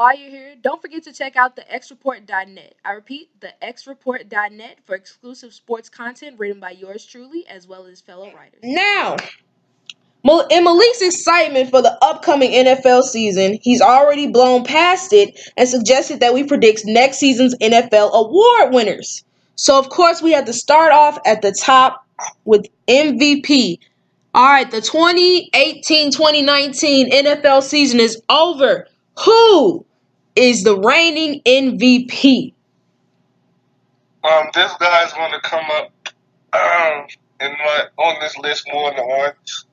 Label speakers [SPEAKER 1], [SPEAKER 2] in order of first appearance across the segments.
[SPEAKER 1] while you're here, don't forget to check out the xreport.net. I repeat, the xreport.net for exclusive sports content written by yours truly as well as fellow writers. Now, in Malik's excitement for the upcoming NFL season, he's already blown past it and suggested that we predict next season's NFL award winners. So, of course, we have to start off at the top with MVP. All right, the 2018-2019 NFL season is over. Who is the reigning MVP?
[SPEAKER 2] This guy's going to come up on this list more than once.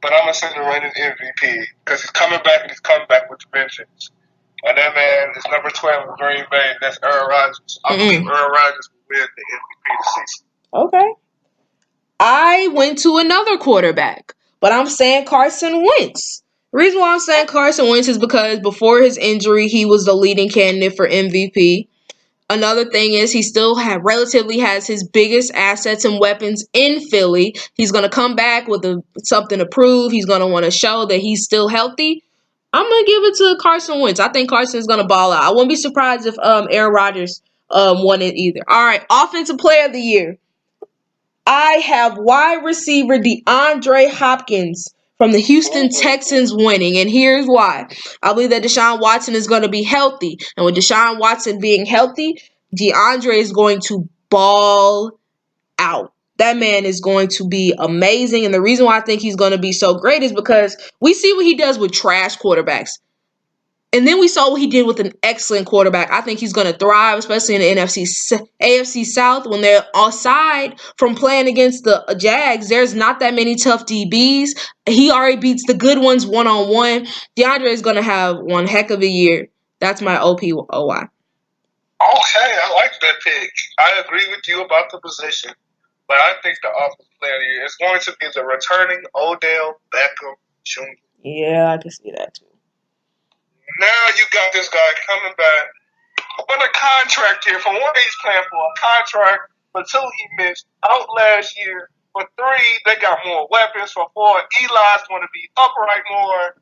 [SPEAKER 2] But I'm going to say the reigning MVP because he's coming back and he's coming back with vengeance. And that man is number 12 in Green Bay. That's Aaron Rodgers. I believe Aaron Rodgers will win the MVP this season.
[SPEAKER 1] Okay. I went to another quarterback, but I'm saying Carson Wentz. The reason why I'm saying Carson Wentz is because before his injury, he was the leading candidate for MVP. Another thing is he still relatively has his biggest assets and weapons in Philly. He's going to come back with something to prove. He's going to want to show that he's still healthy. I'm going to give it to Carson Wentz. I think Carson's going to ball out. I wouldn't be surprised if Aaron Rodgers won it either. All right, Offensive Player of the Year. I have wide receiver DeAndre Hopkins from the Houston Texans winning, and here's why. I believe that Deshaun Watson is going to be healthy, and with Deshaun Watson being healthy, DeAndre is going to ball out. That man is going to be amazing, and the reason why I think he's going to be so great is because we see what he does with trash quarterbacks. And then we saw what he did with an excellent quarterback. I think he's going to thrive, especially in the AFC South. When they're aside from playing against the Jags, there's not that many tough DBs. He already beats the good ones one-on-one. DeAndre is going to have one heck of a year. That's my OPOY.
[SPEAKER 2] Okay, I like that pick. I agree with you about the position. But I think the offensive player of the year is going to be the returning Odell Beckham Jr.
[SPEAKER 1] Yeah, I can see that too.
[SPEAKER 2] Now you got this guy coming back on a contract here. For one, he's playing for a contract. For two, he missed out last year. For three, they got more weapons. For four, Eli's going to be upright more.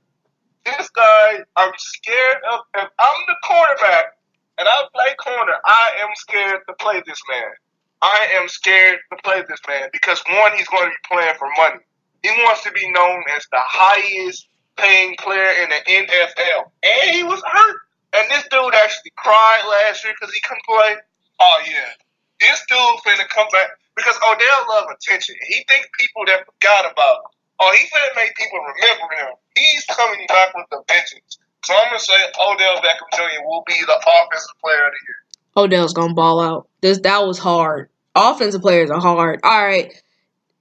[SPEAKER 2] This guy, I'm scared of. If I'm the quarterback and I play corner, I am scared to play this man. I am scared to play this man because, one, he's going to be playing for money. He wants to be known as the highest paying player in the NFL. And he was hurt. And this dude actually cried last year because he couldn't play. Oh, yeah. This dude finna come back because Odell loves attention. He thinks people that forgot about him. Oh, he finna make people remember him. He's coming back with the vengeance. So I'm going to say Odell Beckham Jr. will be the offensive player of the year.
[SPEAKER 1] Odell's going to ball out. That was hard. Offensive players are hard. All right.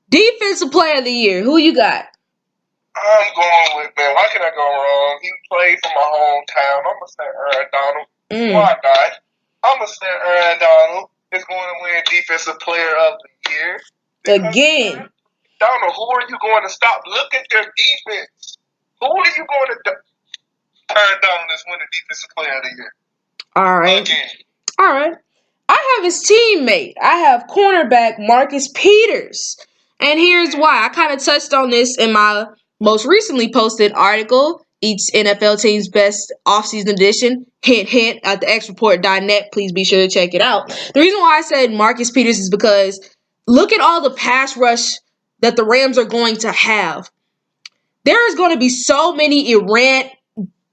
[SPEAKER 1] Defensive player of the year. Who you got?
[SPEAKER 2] I'm going with, man, why can I go wrong? He played for my hometown. I'm going to say Aaron Donald. Why not? I'm going to say Aaron Donald is going to win Defensive Player of the Year.
[SPEAKER 1] Again.
[SPEAKER 2] Donald, who are you going to stop? Look at their defense. Who are you going to do? Aaron Donald is winning Defensive Player of the Year.
[SPEAKER 1] All right.
[SPEAKER 2] Again.
[SPEAKER 1] All right. I have his teammate. I have cornerback Marcus Peters. And here's why. I kind of touched on this in my most recently posted article, each NFL team's best offseason edition. Hint, hint, at the xreport.net. Please be sure to check it out. The reason why I said Marcus Peters is because look at all the pass rush that the Rams are going to have. There is going to be so many errant,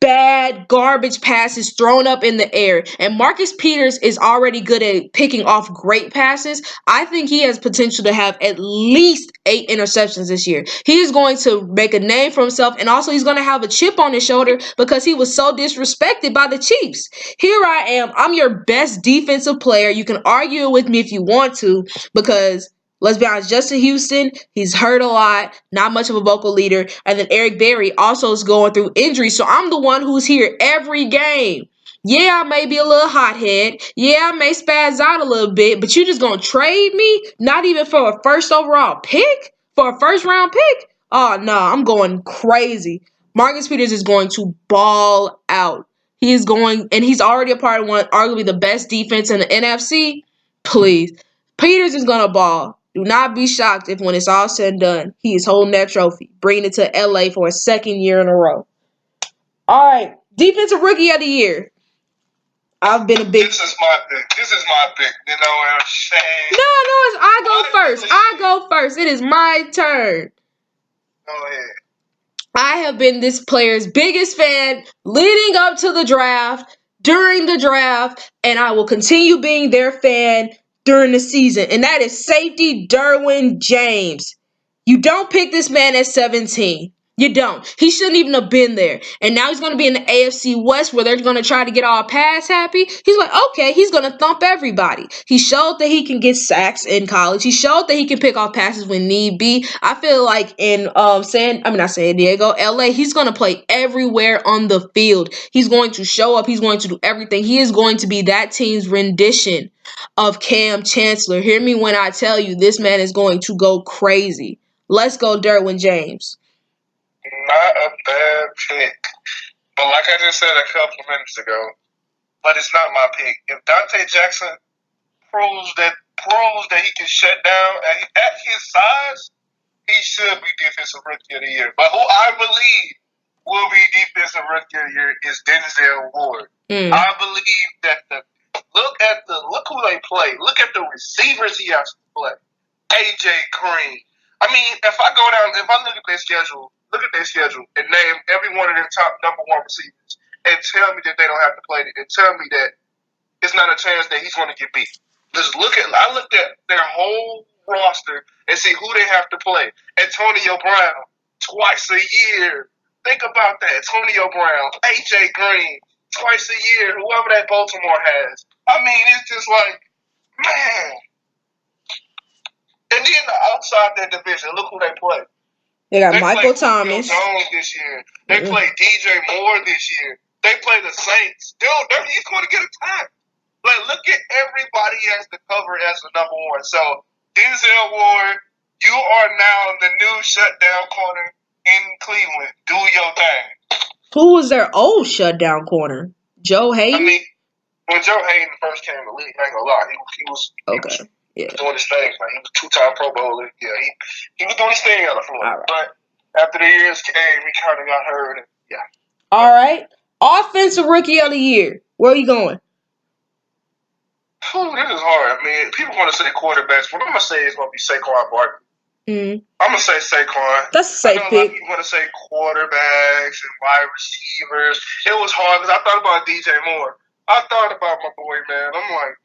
[SPEAKER 1] bad, garbage passes thrown up in the air. And Marcus Peters is already good at picking off great passes. I think he has potential to have at least 8 interceptions this year. He is going to make a name for himself, and also he's going to have a chip on his shoulder because he was so disrespected by the Chiefs. Here I am. I'm your best defensive player. You can argue with me if you want to because let's be honest, Justin Houston, he's hurt a lot, not much of a vocal leader. And then Eric Berry also is going through injury. So I'm the one who's here every game. Yeah, I may be a little hothead. Yeah, I may spaz out a little bit, but you just going to trade me? Not even for a first overall pick? For a first round pick? Oh, no, I'm going crazy. Marcus Peters is going to ball out. He is going, and he's already a part of one, arguably the best defense in the NFC. Please. Peters is going to ball. Do not be shocked if when it's all said and done, he is holding that trophy, bringing it to LA for a second year in a row. All right, Defensive Rookie of the Year. I've been a big.
[SPEAKER 2] This is my pick. You know what I'm saying?
[SPEAKER 1] No, it's I go first.
[SPEAKER 2] believe-
[SPEAKER 1] I go first. It is my turn.
[SPEAKER 2] Go ahead.
[SPEAKER 1] I have been this player's biggest fan leading up to the draft, during the draft, and I will continue being their fan during the season. And that is safety Derwin James. You don't pick this man at 17. You don't. He shouldn't even have been there. And now he's going to be in the AFC West where they're going to try to get all pass happy. He's like, okay, he's going to thump everybody. He showed that he can get sacks in college. He showed that he can pick off passes when need be. I feel like in not San Diego, LA, he's going to play everywhere on the field. He's going to show up. He's going to do everything. He is going to be that team's rendition of Cam Chancellor. Hear me when I tell you this man is going to go crazy. Let's go, Derwin James.
[SPEAKER 2] Not a bad pick. But like I just said a couple of minutes ago, but it's not my pick. If Dante Jackson proves that he can shut down at his size, he should be Defensive Rookie of the Year. But who I believe will be Defensive Rookie of the Year is Denzel Ward. I believe that look who they play. Look at the receivers he has to play. AJ Green. I mean, if I look at their schedule and name every one of their top number one receivers and tell me that they don't have to play it and tell me that it's not a chance that he's going to get beat. I looked at their whole roster and see who they have to play. Antonio Brown, twice a year. Think about that. Antonio Brown, AJ Green, twice a year, whoever that Baltimore has. I mean, it's just like, man. And then outside that division, look who they play.
[SPEAKER 1] They got Michael Thomas.
[SPEAKER 2] Jones this year. They play DJ Moore this year. They play the Saints. Dude, he's going to get attacked. Like, look at everybody he has to cover as the number one. So, Denzel Ward, you are now the new shutdown corner in Cleveland. Do your thing.
[SPEAKER 1] Who was their old shutdown corner? Joe Hayden?
[SPEAKER 2] I mean, when Joe Hayden first came in the league, I ain't gonna lie, he was doing his thing. Like, he was a 2-time Pro Bowler. Yeah, he was doing his thing out of Florida. Right. But after the years came, he kind of got hurt. And, yeah.
[SPEAKER 1] All right. Offensive Rookie of the Year. Where are you going?
[SPEAKER 2] This is hard. I mean, people want to say quarterbacks. What I'm going to say is going to be Saquon Barkley. I'm going to say Saquon.
[SPEAKER 1] That's a safe pick.
[SPEAKER 2] A lot of people want to say quarterbacks and wide receivers. It was hard because I thought about DJ Moore. I thought about my boy, man. I'm like,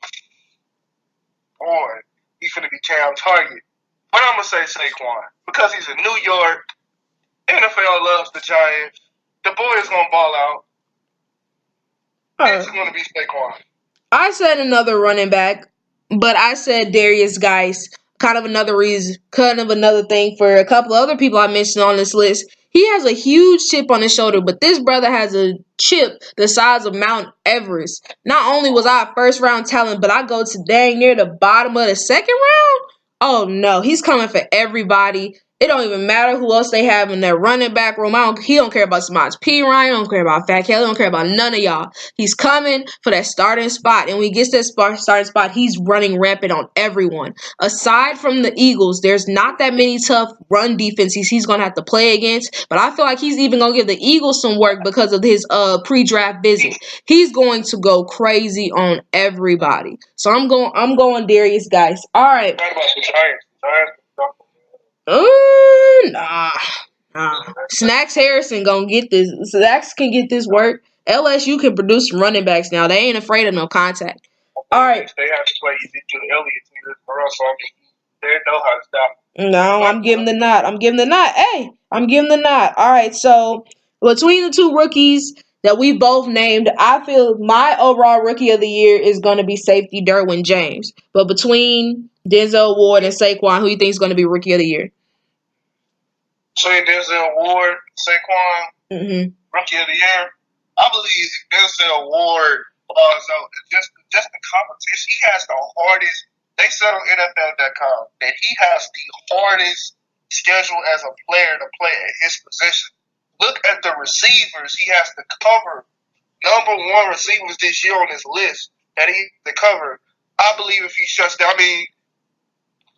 [SPEAKER 2] boy, he's going to be Cam Target. But I'm going to say Saquon because he's in New York. NFL loves the Giants. The boy is going to ball out. It's going to be Saquon.
[SPEAKER 1] I said another running back, but I said Darius Geis. Kind of another thing for a couple of other people I mentioned on this list. He has a huge chip on his shoulder, but this brother has a chip the size of Mount Everest. Not only was I a first-round talent, but I go to dang near the bottom of the second round. Oh, no. He's coming for everybody. It don't even matter who else they have in their running back room. He don't care about Samaje Perine. Don't care about Fat Kelly. Don't care about none of y'all. He's coming for that starting spot. And when he gets that starting spot, he's running rampant on everyone. Aside from the Eagles, there's not that many tough run defenses he's going to have to play against. But I feel like he's even going to give the Eagles some work because of his pre-draft visit. He's going to go crazy on everybody. So I'm going Darius Geis. All right.
[SPEAKER 2] What about the Giants?
[SPEAKER 1] Nah. Snacks Harrison gonna get this. Snacks can get this work. LSU can produce some running backs now. They ain't afraid of no contact. All right.
[SPEAKER 2] They have to play Ezekiel Elliott or else they know how to stop him.
[SPEAKER 1] No, I'm giving the nod. Hey, I'm giving the nod. All right. So between the two rookies that we both named, I feel my overall Rookie of the Year is gonna be safety Derwin James. But between Denzel Ward and Saquon, who you think is gonna be Rookie of the Year?
[SPEAKER 2] Between Denzel Ward, Saquon, Rookie of the Year, I believe Denzel Ward falls out. Just the competition. He has the hardest. They said on NFL.com that he has the hardest schedule as a player to play at his position. Look at the receivers he has to cover. Number one receivers this year on his list that he has to cover. I believe if he shuts down, I mean,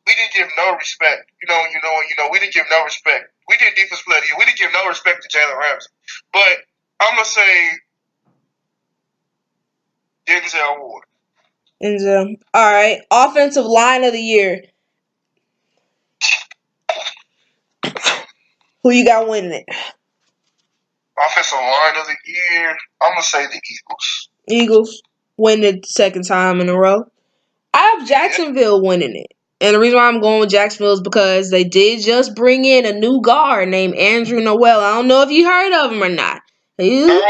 [SPEAKER 2] we didn't give no respect. We didn't give no respect. We did defense play of the year. We didn't give no respect to Jalen Ramsey. But I'm going to say Denzel Ward.
[SPEAKER 1] Denzel. All right. Offensive line of the year. Who you got winning it?
[SPEAKER 2] Offensive line of the year, I'm going to say the Eagles.
[SPEAKER 1] Eagles win it second time in a row. I have Jacksonville winning it. And the reason why I'm going with Jacksonville is because they did just bring in a new guard named Andrew Noel. I don't know if you heard of him or not. He was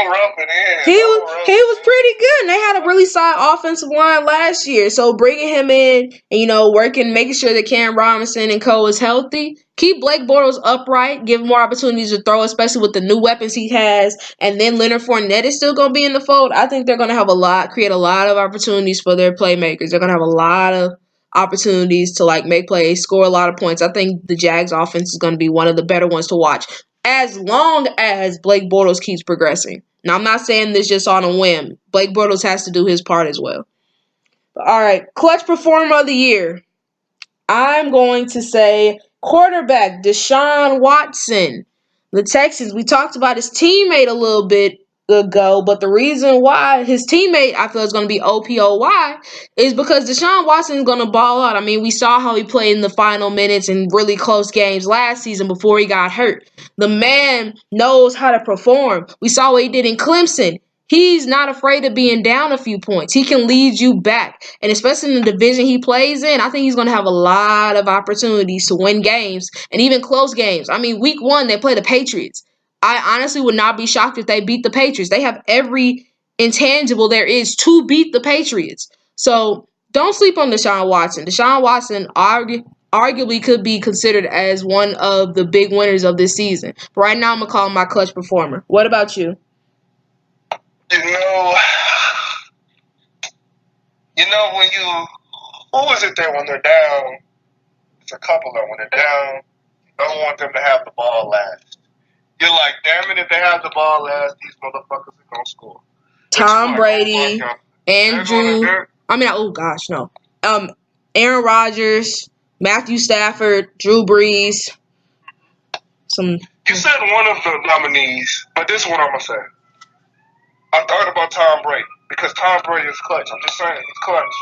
[SPEAKER 1] pretty good. And they had a really solid offensive line last year. So bringing him in and, making sure that Cam Robinson and Co. is healthy. Keep Blake Bortles upright. Give him more opportunities to throw, especially with the new weapons he has. And then Leonard Fournette is still going to be in the fold. I think they're going to create a lot of opportunities for their playmakers. They're going to have a lot of opportunities to make plays, score a lot of points. I think the Jags offense is going to be one of the better ones to watch as long as Blake Bortles keeps progressing. Now, I'm not saying this just on a whim. Blake Bortles has to do his part as well. All right, clutch performer of the year. I'm going to say quarterback Deshaun Watson. The Texans, we talked about his teammate a little bit ago, but the reason why his teammate I feel is going to be OPOY is because Deshaun Watson is going to ball out. I mean, we saw how he played in the final minutes in really close games last season before he got hurt. The man knows how to perform. We saw what he did in Clemson. He's not afraid of being down a few points. He can lead you back. And especially in the division he plays in, I think he's going to have a lot of opportunities to win games and even close games. I mean, week 1, they play the Patriots. I honestly would not be shocked if they beat the Patriots. They have every intangible there is to beat the Patriots. So don't sleep on Deshaun Watson. Deshaun Watson arguably could be considered as one of the big winners of this season. But right now, I'm going to call him my clutch performer. What about you?
[SPEAKER 2] Who is it that when they're down, it's a couple of them, when they're down, you don't want them to have the ball last. You're like, damn it, if they have the ball last, these motherfuckers are going to score.
[SPEAKER 1] Tom Brady, Aaron Rodgers, Matthew Stafford, Drew Brees.
[SPEAKER 2] You said one of the nominees, but this is what I'm going to say. I thought about Tom Brady because Tom Brady is clutch. I'm just saying, he's clutch.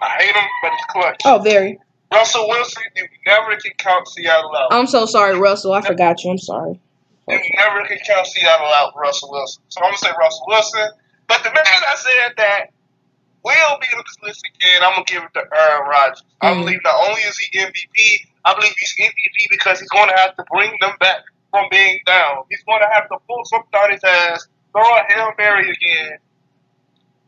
[SPEAKER 2] I hate him, but he's clutch.
[SPEAKER 1] Oh, very.
[SPEAKER 2] Russell Wilson, you never can count Seattle out.
[SPEAKER 1] I'm so sorry, Russell. I forgot you. I'm sorry.
[SPEAKER 2] You never can count Seattle out, Russell Wilson. So I'm going to say Russell Wilson. But the minute I said that will be on this list again, I'm going to give it to Aaron Rodgers. I believe not only is he MVP, I believe he's MVP because he's going to have to bring them back from being down. He's going to have to pull something out his ass, throw a Hail Mary again,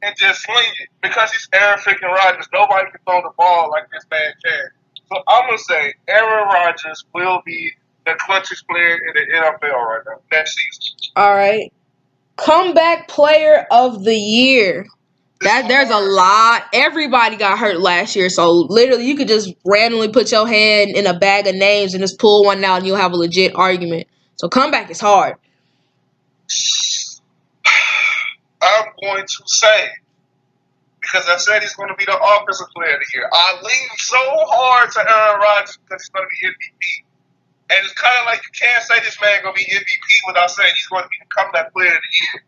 [SPEAKER 2] and just sling it. Because he's Aaron freaking Rodgers, nobody can throw the ball like this man can. So I'm going to say Aaron Rodgers will be the clutchest player in the NFL right now, next season.
[SPEAKER 1] All right. Comeback player of the year. There's a lot. Everybody got hurt last year, so literally you could just randomly put your hand in a bag of names and just pull one out and you'll have a legit argument. So comeback is hard.
[SPEAKER 2] I'm going to say, because I said he's going to be the offensive player of the year, I lean so hard to Aaron Rodgers because he's going to be MVP. And it's kind of like you can't say this man going to be MVP without saying he's going to be the comeback player of the year.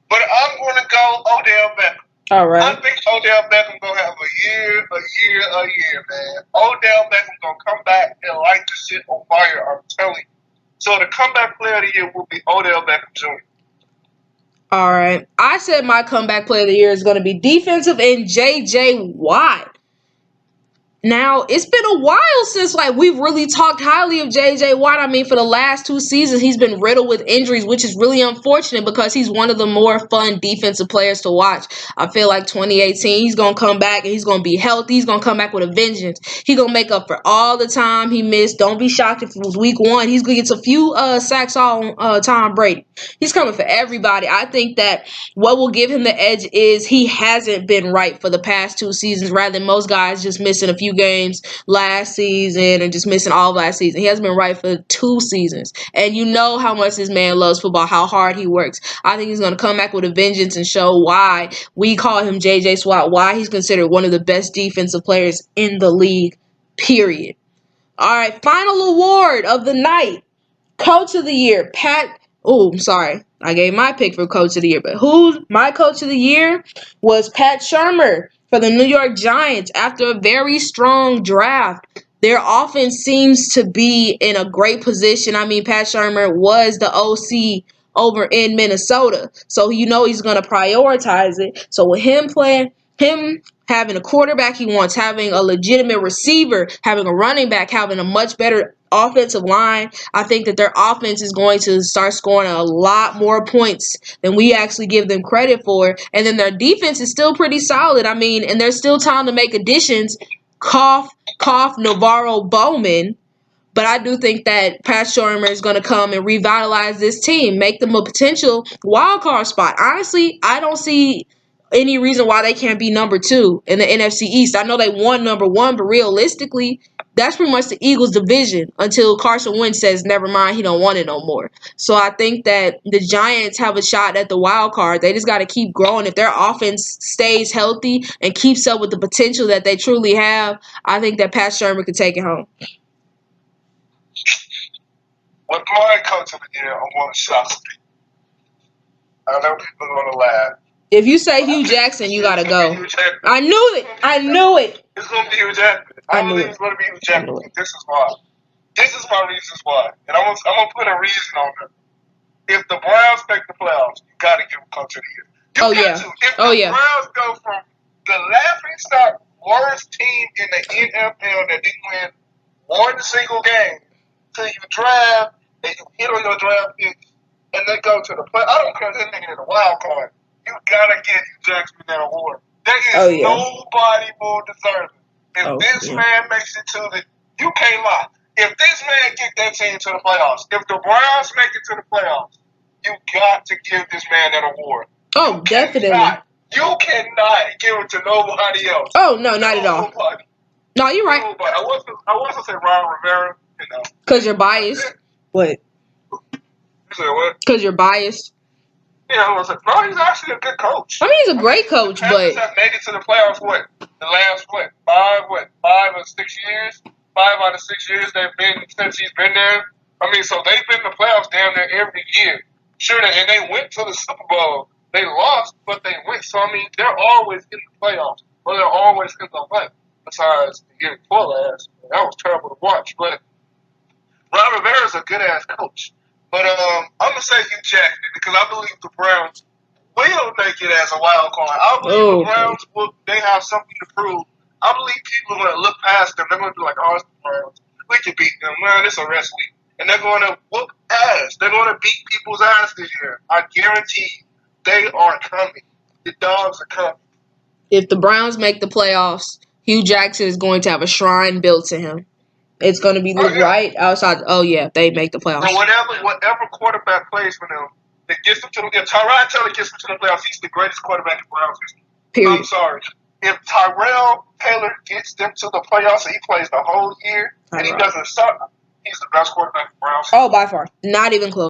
[SPEAKER 2] But I'm going to go Odell Beckham.
[SPEAKER 1] All right.
[SPEAKER 2] I think Odell Beckham going to have a year, man. Odell Beckham going to come back and light the shit on fire, I'm telling you. So the comeback player of the year will be Odell Beckham Jr.
[SPEAKER 1] All right. I said my comeback player of the year is going to be defensive end J.J. Watt. Now, it's been a while since we've really talked highly of J.J. Watt. I mean, for the last 2 seasons, he's been riddled with injuries, which is really unfortunate because he's one of the more fun defensive players to watch. I feel like 2018, he's going to come back and he's going to be healthy. He's going to come back with a vengeance. He's going to make up for all the time he missed. Don't be shocked if it was week 1. He's going to get a few sacks on Tom Brady. He's coming for everybody. I think that what will give him the edge is he hasn't been right for the past 2 seasons, rather than most guys just missing a few games last season and just missing all last season. He hasn't been right for 2 seasons. And you know how much this man loves football, how hard he works. I think he's going to come back with a vengeance and show why we call him JJ Watt, why he's considered one of the best defensive players in the league, period. All right, final award of the night. Coach of the year, I gave my pick for coach of the year. But who my coach of the year was Pat Shurmur for the New York Giants after a very strong draft. Their offense seems to be in a great position. I mean, Pat Shurmur was the OC over in Minnesota. So you know he's going to prioritize it. So with him having a quarterback he wants, having a legitimate receiver, having a running back, having a much better offensive line, I think that their offense is going to start scoring a lot more points than we actually give them credit for. And then their defense is still pretty solid. I mean, and there's still time to make additions. Cough, Navarro Bowman. But I do think that Pat Shurmur is going to come and revitalize this team, make them a potential wild card spot. Honestly, I don't see any reason why they can't be number 2 in the NFC East. I know they won number 1, but realistically, that's pretty much the Eagles' division until Carson Wentz says, never mind, he don't want it no more. So I think that the Giants have a shot at the wild card. They just got to keep growing. If their offense stays healthy and keeps up with the potential that they truly have, I think that Pat Shurmur could take it home.
[SPEAKER 2] With my coach of the year, I'm going to shock some people. I know people are going to laugh.
[SPEAKER 1] If you say Hugh Jackson, you gotta go. I knew it.
[SPEAKER 2] It's going to be Hugh Jackman. I believe it's going to be Hugh Jackman. This is why. This is my reasons why. And I'm going to put a reason on it. If the Browns make the playoffs, you got to give them coach of the year. If the Browns go from the laughingstock worst team in the NFL that didn't win one single game till you draft and you hit on your draft picks and they go to the play. I don't care if they're making it a wild card. You gotta get Hugh Jackman that award. There is nobody more deserving. If this man makes it to the, you can't lie. If this man get that team to the playoffs, if the Browns make it to the playoffs, you got to give this man that award.
[SPEAKER 1] Oh, definitely.
[SPEAKER 2] You cannot give it to nobody else.
[SPEAKER 1] Oh no, not at all. No, you're right.
[SPEAKER 2] Nobody. I was to say Ron Rivera.
[SPEAKER 1] Because you're biased. What?
[SPEAKER 2] You said what?
[SPEAKER 1] Because you're biased.
[SPEAKER 2] Yeah, I was like, no, he's actually a good coach.
[SPEAKER 1] I mean, he's a great coach, but
[SPEAKER 2] Panthers have made it to the playoffs. The last 5 or 6 years? 5 out of 6 years they've been since he's been there. I mean, so they've been in the playoffs damn near every year. Sure, and they went to the Super Bowl. They lost, but they went. So I mean, they're always in the playoffs, or they're always in the hunt. Besides the year before last, that was terrible to watch. But Ron Rivera's a good ass coach. But I'm gonna say Hugh Jackman because I believe the Browns will make it as a wild card. I believe the Browns they have something to prove. I believe people are gonna look past them. They're gonna be like, "Oh, it's the Browns. We can beat them. Man, it's a rest week." And they're gonna whoop ass. They're gonna beat people's ass this year. I guarantee you, they are coming. The dogs are coming.
[SPEAKER 1] If the Browns make the playoffs, Hugh Jackson is going to have a shrine built to him. It's going to be right outside. Oh, yeah, they make the playoffs.
[SPEAKER 2] And whatever quarterback plays for them, that gets them to the if Tyrod Taylor gets them to the playoffs, he's the greatest quarterback in Browns history.
[SPEAKER 1] Period.
[SPEAKER 2] I'm sorry. If Tyrell Taylor gets them to the playoffs and he plays the whole year and he doesn't suck, he's the best quarterback in Browns history.
[SPEAKER 1] Oh, by far. Not even close.